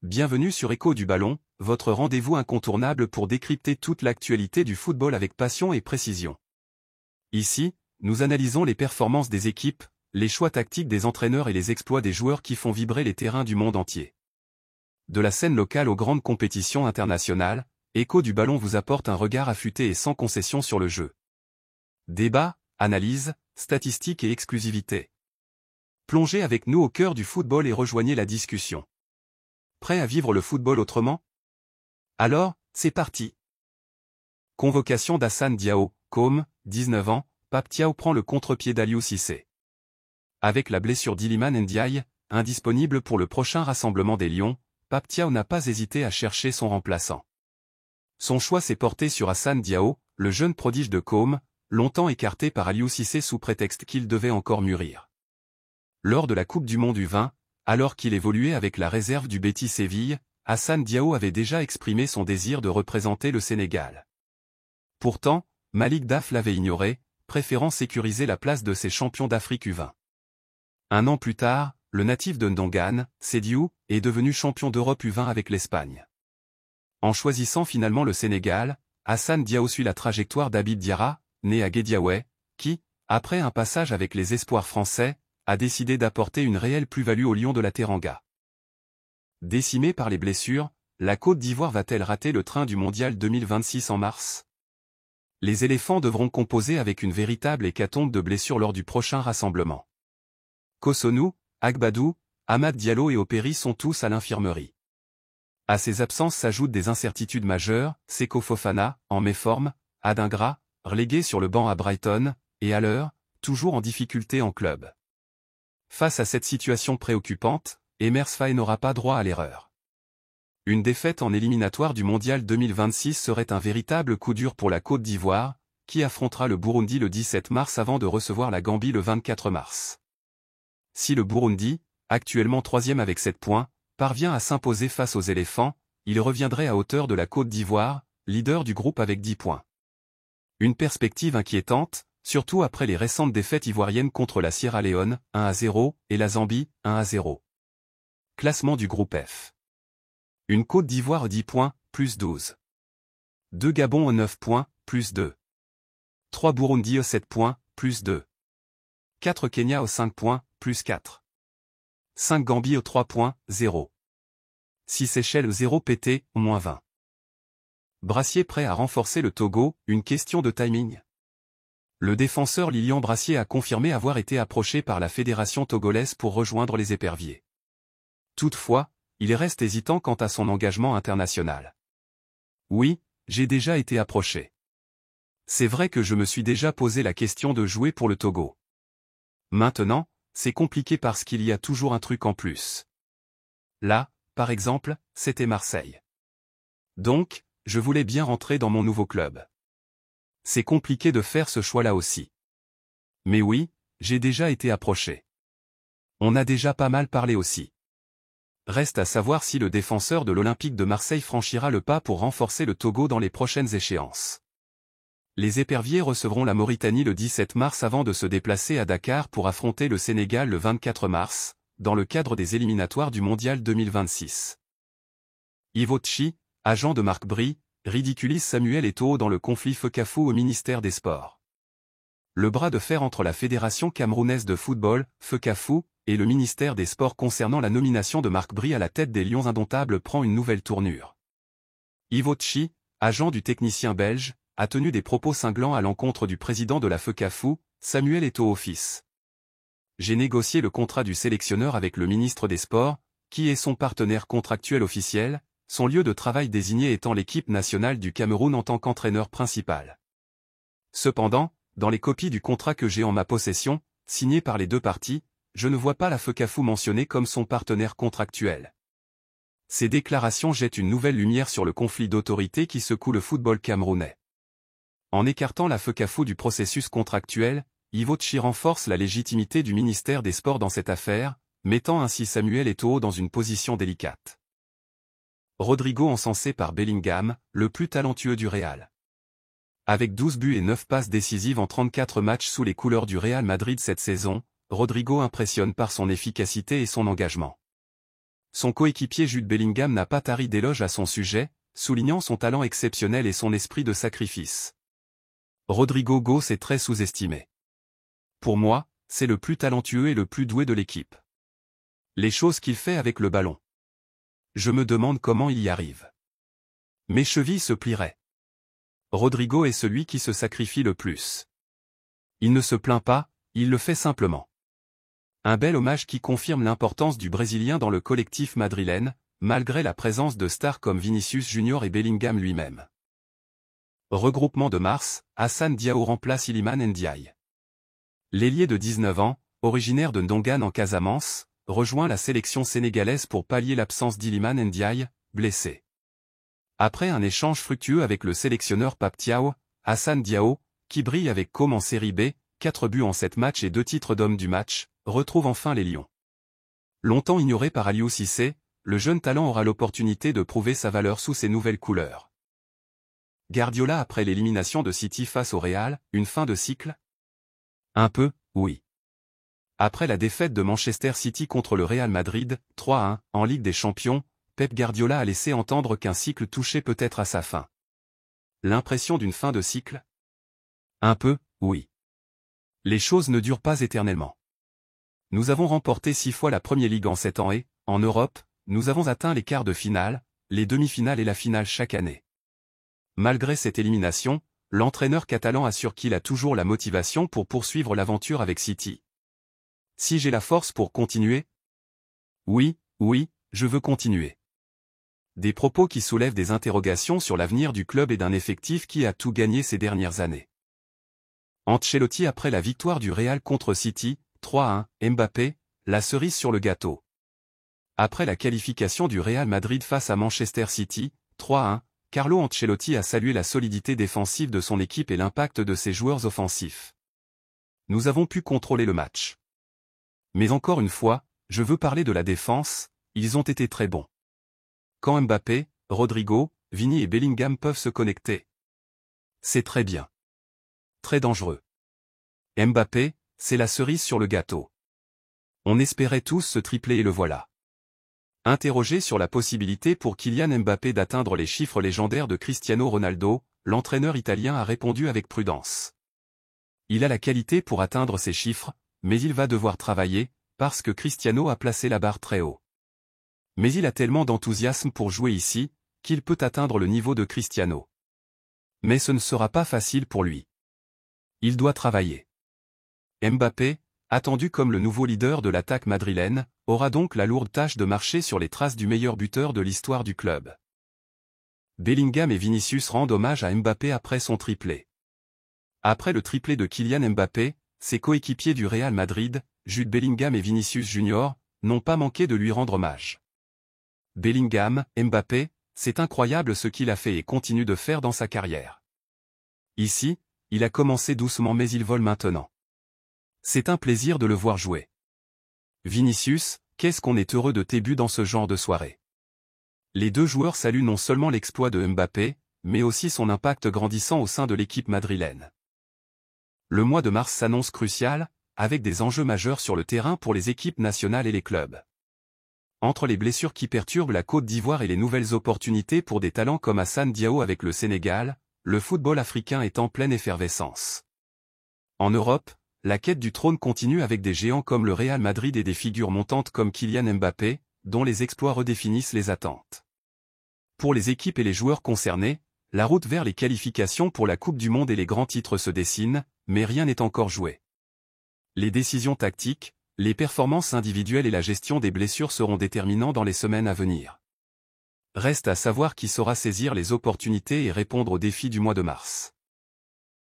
Bienvenue sur Écho du Ballon, votre rendez-vous incontournable pour décrypter toute l'actualité du football avec passion et précision. Ici, nous analysons les performances des équipes, les choix tactiques des entraîneurs et les exploits des joueurs qui font vibrer les terrains du monde entier. De la scène locale aux grandes compétitions internationales, Écho du Ballon vous apporte un regard affûté et sans concession sur le jeu. Débat, analyse, statistiques et exclusivité. Plongez avec nous au cœur du football et rejoignez la discussion. Prêt à vivre le football autrement? Alors, c'est parti. Convocation d'Hassane Diao, Com, 19 ans, Pape Thiaw prend le contre-pied d'Aliou Cissé. Avec la blessure d'Iliman Ndiaye, indisponible pour le prochain rassemblement des Lions, Pape Thiaw n'a pas hésité à chercher son remplaçant. Son choix s'est porté sur Hassane Diao, le jeune prodige de Com, longtemps écarté par Aliou Cissé sous prétexte qu'il devait encore mûrir. Lors de la Coupe du Monde U20, alors qu'il évoluait avec la réserve du Betis Séville, Hassane Diao avait déjà exprimé son désir de représenter le Sénégal. Pourtant, Malick Daf l'avait ignoré, préférant sécuriser la place de ses champions d'Afrique U20. Un an plus tard, le natif de Ndongane, Sédiou, est devenu champion d'Europe U20 avec l'Espagne. En choisissant finalement le Sénégal, Hassane Diao suit la trajectoire d'Habib Diarra, né à Guédiawaye, qui, après un passage avec les espoirs français, a décidé d'apporter une réelle plus-value aux Lions de la Teranga. Décimée par les blessures, la Côte d'Ivoire va-t-elle rater le train du Mondial 2026 en mars? Les éléphants devront composer avec une véritable hécatombe de blessures lors du prochain rassemblement. Kosonou, Agbadou, Amad Diallo et Opéry sont tous à l'infirmerie. À ces absences s'ajoutent des incertitudes majeures, Seko Fofana, en méforme, Adingra, relégué sur le banc à Brighton, et Haller, toujours en difficulté en club. Face à cette situation préoccupante, Emers Faé n'aura pas droit à l'erreur. Une défaite en éliminatoire du Mondial 2026 serait un véritable coup dur pour la Côte d'Ivoire, qui affrontera le Burundi le 17 mars avant de recevoir la Gambie le 24 mars. Si le Burundi, actuellement 3e avec 7 points, parvient à s'imposer face aux éléphants, il reviendrait à hauteur de la Côte d'Ivoire, leader du groupe avec 10 points. Une perspective inquiétante, surtout après les récentes défaites ivoiriennes contre la Sierra Leone, 1-0, et la Zambie, 1-0. Classement du groupe F. Une Côte d'Ivoire 10 points, plus 12. 2 Gabon 9 points, plus 2. 3 Burundi 7 points, plus 2. 4 Kenya 5 points, plus 4. 5 Gambie 3 points, 0. 6 Seychelles 0 PT, moins 20. Brassier prêt à renforcer le Togo, une question de timing. Le défenseur Lilian Brassier a confirmé avoir été approché par la fédération togolaise pour rejoindre les éperviers. Toutefois, il reste hésitant quant à son engagement international. Oui, j'ai déjà été approché. C'est vrai que je me suis déjà posé la question de jouer pour le Togo. Maintenant, c'est compliqué parce qu'il y a toujours un truc en plus. Là, par exemple, c'était Marseille. Donc, je voulais bien rentrer dans mon nouveau club. C'est compliqué de faire ce choix-là aussi. Mais oui, j'ai déjà été approché. On a déjà pas mal parlé aussi. Reste à savoir si le défenseur de l'Olympique de Marseille franchira le pas pour renforcer le Togo dans les prochaines échéances. Les éperviers recevront la Mauritanie le 17 mars avant de se déplacer à Dakar pour affronter le Sénégal le 24 mars, dans le cadre des éliminatoires du Mondial 2026. Ivo Tchi, agent de Marc Bry, ridiculise Samuel Eto'o dans le conflit Fekafou au ministère des Sports. Le bras de fer entre la Fédération camerounaise de football, Fekafou, et le ministère des Sports concernant la nomination de Marc Bry à la tête des Lions indomptables prend une nouvelle tournure. Ivo Tchi, agent du technicien belge, a tenu des propos cinglants à l'encontre du président de la Fekafou, Samuel Eto'o fils. J'ai négocié le contrat du sélectionneur avec le ministre des Sports, qui est son partenaire contractuel officiel, son lieu de travail désigné étant l'équipe nationale du Cameroun en tant qu'entraîneur principal. Cependant, dans les copies du contrat que j'ai en ma possession, signé par les deux parties, je ne vois pas la Fekafou mentionnée comme son partenaire contractuel. Ces déclarations jettent une nouvelle lumière sur le conflit d'autorité qui secoue le football camerounais. En écartant la Fekafou du processus contractuel, Ivo Tchi renforce la légitimité du ministère des Sports dans cette affaire, mettant ainsi Samuel Eto'o dans une position délicate. Rodrigo encensé par Bellingham, le plus talentueux du Real. Avec 12 buts et 9 passes décisives en 34 matchs sous les couleurs du Real Madrid cette saison, Rodrigo impressionne par son efficacité et son engagement. son coéquipier Jude Bellingham n'a pas tari d'éloges à son sujet, soulignant son talent exceptionnel et son esprit de sacrifice. Rodrigo Goes est très sous-estimé. Pour moi, c'est le plus talentueux et le plus doué de l'équipe. Les choses qu'il fait avec le ballon. Je me demande comment il y arrive. Mes chevilles se plieraient. Rodrigo est celui qui se sacrifie le plus. Il ne se plaint pas, il le fait simplement. Un bel hommage qui confirme l'importance du Brésilien dans le collectif madrilène, malgré la présence de stars comme Vinicius Junior et Bellingham lui-même. Regroupement de mars, Hassan Diao remplace Iliman Ndiaye. L'ailier de 19 ans, originaire de Ndongane en Casamance, rejoint la sélection sénégalaise pour pallier l'absence d'Iliman Ndiaye, blessé. Après un échange fructueux avec le sélectionneur Pape Thiaw, Hassan Diao, qui brille avec Com en série B, 4 buts en 7 matchs et 2 titres d'homme du match, retrouve enfin les Lions. Longtemps ignoré par Aliou Cissé, le jeune talent aura l'opportunité de prouver sa valeur sous ses nouvelles couleurs. Guardiola après l'élimination de City face au Real, une fin de cycle? Un peu, oui. Après la défaite de Manchester City contre le Real Madrid, 3-1, en Ligue des Champions, Pep Guardiola a laissé entendre qu'un cycle touchait peut-être à sa fin. L'impression d'une fin de cycle? Un peu, oui. Les choses ne durent pas éternellement. Nous avons remporté 6 fois la Premier League en 7 ans et, en Europe, nous avons atteint les quarts de finale, les demi-finales et la finale chaque année. Malgré cette élimination, l'entraîneur catalan assure qu'il a toujours la motivation pour poursuivre l'aventure avec City. Si j'ai la force pour continuer? Oui, je veux continuer. Des propos qui soulèvent des interrogations sur l'avenir du club et d'un effectif qui a tout gagné ces dernières années. Ancelotti après la victoire du Real contre City, 3-1, Mbappé, la cerise sur le gâteau. Après la qualification du Real Madrid face à Manchester City, 3-1, Carlo Ancelotti a salué la solidité défensive de son équipe et l'impact de ses joueurs offensifs. Nous avons pu contrôler le match. Mais encore une fois, je veux parler de la défense, ils ont été très bons. Quand Mbappé, Rodrigo, Vini et Bellingham peuvent se connecter. C'est très bien. Très dangereux. Mbappé, c'est la cerise sur le gâteau. On espérait tous ce triplé et le voilà. Interrogé sur la possibilité pour Kylian Mbappé d'atteindre les chiffres légendaires de Cristiano Ronaldo, l'entraîneur italien a répondu avec prudence. Il a la qualité pour atteindre ces chiffres, mais il va devoir travailler, parce que Cristiano a placé la barre très haut. Mais il a tellement d'enthousiasme pour jouer ici, qu'il peut atteindre le niveau de Cristiano. Mais ce ne sera pas facile pour lui. Il doit travailler. Mbappé, attendu comme le nouveau leader de l'attaque madrilène, aura donc la lourde tâche de marcher sur les traces du meilleur buteur de l'histoire du club. Bellingham et Vinicius rendent hommage à Mbappé après son triplé. Après le triplé de Kylian Mbappé, ses coéquipiers du Real Madrid, Jude Bellingham et Vinicius Junior, n'ont pas manqué de lui rendre hommage. Bellingham, Mbappé, c'est incroyable ce qu'il a fait et continue de faire dans sa carrière. Ici, il a commencé doucement mais il vole maintenant. C'est un plaisir de le voir jouer. Vinicius, qu'est-ce qu'on est heureux de tes buts dans ce genre de soirée. Les deux joueurs saluent non seulement l'exploit de Mbappé, mais aussi son impact grandissant au sein de l'équipe madrilène. Le mois de mars s'annonce crucial, avec des enjeux majeurs sur le terrain pour les équipes nationales et les clubs. Entre les blessures qui perturbent la Côte d'Ivoire et les nouvelles opportunités pour des talents comme Hassan Diao avec le Sénégal, le football africain est en pleine effervescence. En Europe, la quête du trône continue avec des géants comme le Real Madrid et des figures montantes comme Kylian Mbappé, dont les exploits redéfinissent les attentes. Pour les équipes et les joueurs concernés, la route vers les qualifications pour la Coupe du Monde et les grands titres se dessine, mais rien n'est encore joué. Les décisions tactiques, les performances individuelles et la gestion des blessures seront déterminants dans les semaines à venir. Reste à savoir qui saura saisir les opportunités et répondre aux défis du mois de mars.